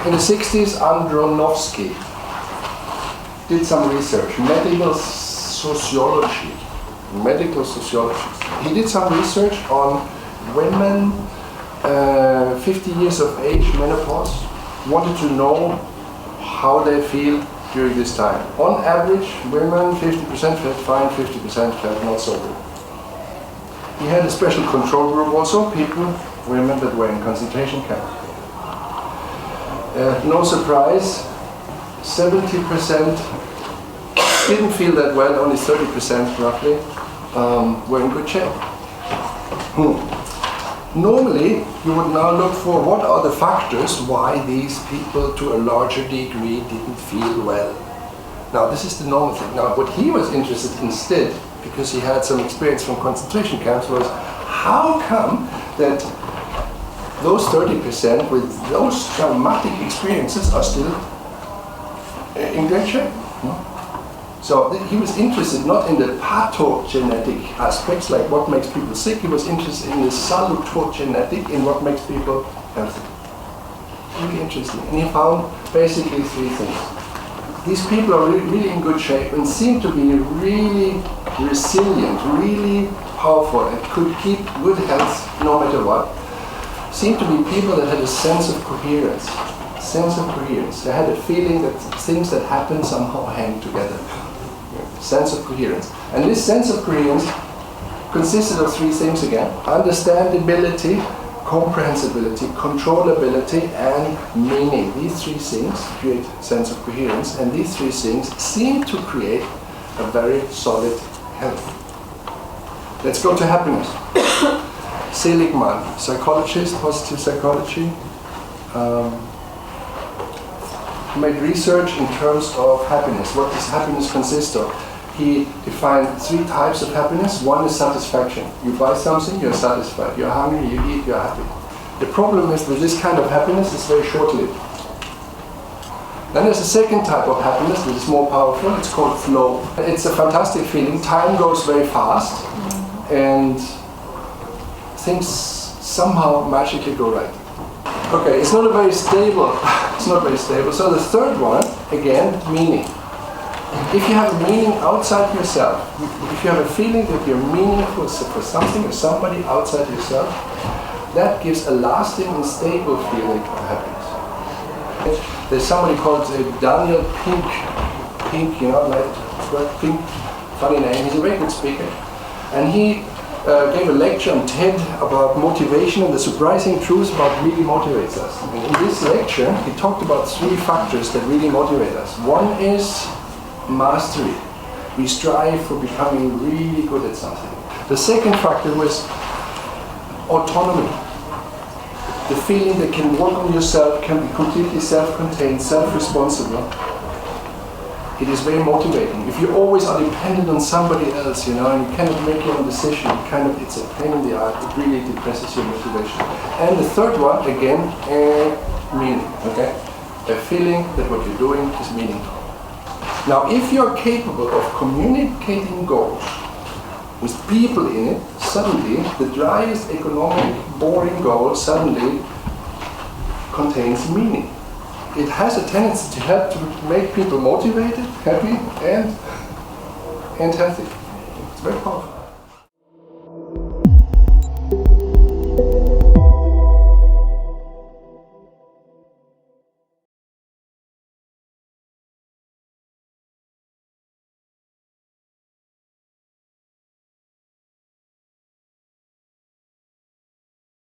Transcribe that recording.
In the 60s, Andronovsky did some research, medical sociology. He did some research on women, 50 years of age, menopause, wanted to know how they feel during this time. On average, women 50% felt fine, 50% felt not so good. He had a special control group also, women that were in concentration camps. No surprise, 70% didn't feel that well, only 30% roughly were in good shape. Normally, you would now look for what are the factors why these people to a larger degree didn't feel well. Now, this is the normal thing. Now, what he was interested instead, because he had some experience from concentration camps, was how come that those 30% with those traumatic experiences are still in great shape? So he was interested not in the pathogenetic aspects, like what makes people sick. He was interested in the salutogenetic, in what makes people healthy. Really interesting. And he found basically three things. These people are really in good shape and seem to be really resilient, really powerful, and could keep good health no matter what. Seem to be people that had a sense of coherence. They had a feeling that things that happen somehow hang together. Sense of coherence. And this sense of coherence consisted of three things again: understandability, comprehensibility, controllability, and meaning. These three things create a sense of coherence, and these three things seem to create a very solid health. Let's go to happiness. Seligman, psychologist, positive psychology, made research in terms of happiness. What does happiness consist of? He defined three types of happiness. One is satisfaction. You buy something, you're satisfied. You're hungry, you eat, you're happy. The problem is with this kind of happiness, it's very short-lived. Then there's a second type of happiness that is more powerful. It's called flow. It's a fantastic feeling. Time goes very fast, and things somehow magically go right. Okay, it's not very stable. So the third one, again, meaning. If you have a meaning outside yourself, if you have a feeling that you're meaningful for something or somebody outside yourself, that gives a lasting and stable feeling of happiness. There's somebody called Daniel Pink, Pink, funny name. He's a very good speaker, and he gave a lecture on TED about motivation and the surprising truth about really motivates us. And in this lecture, he talked about three factors that really motivate us. One is mastery. We strive for becoming really good at something. The second factor was autonomy. The feeling that can work on yourself, can be completely self-contained, self-responsible. It is very motivating. If you always are dependent on somebody else, and you cannot make your own decision, it's a pain in the ass. It really depresses your motivation. And the third one, again, meaning. Okay, a feeling that what you're doing is meaningful. Now, if you're capable of communicating goals with people in it, suddenly the driest economic, boring goal suddenly contains meaning. It has a tendency to help to make people motivated, happy, and healthy. It's very powerful.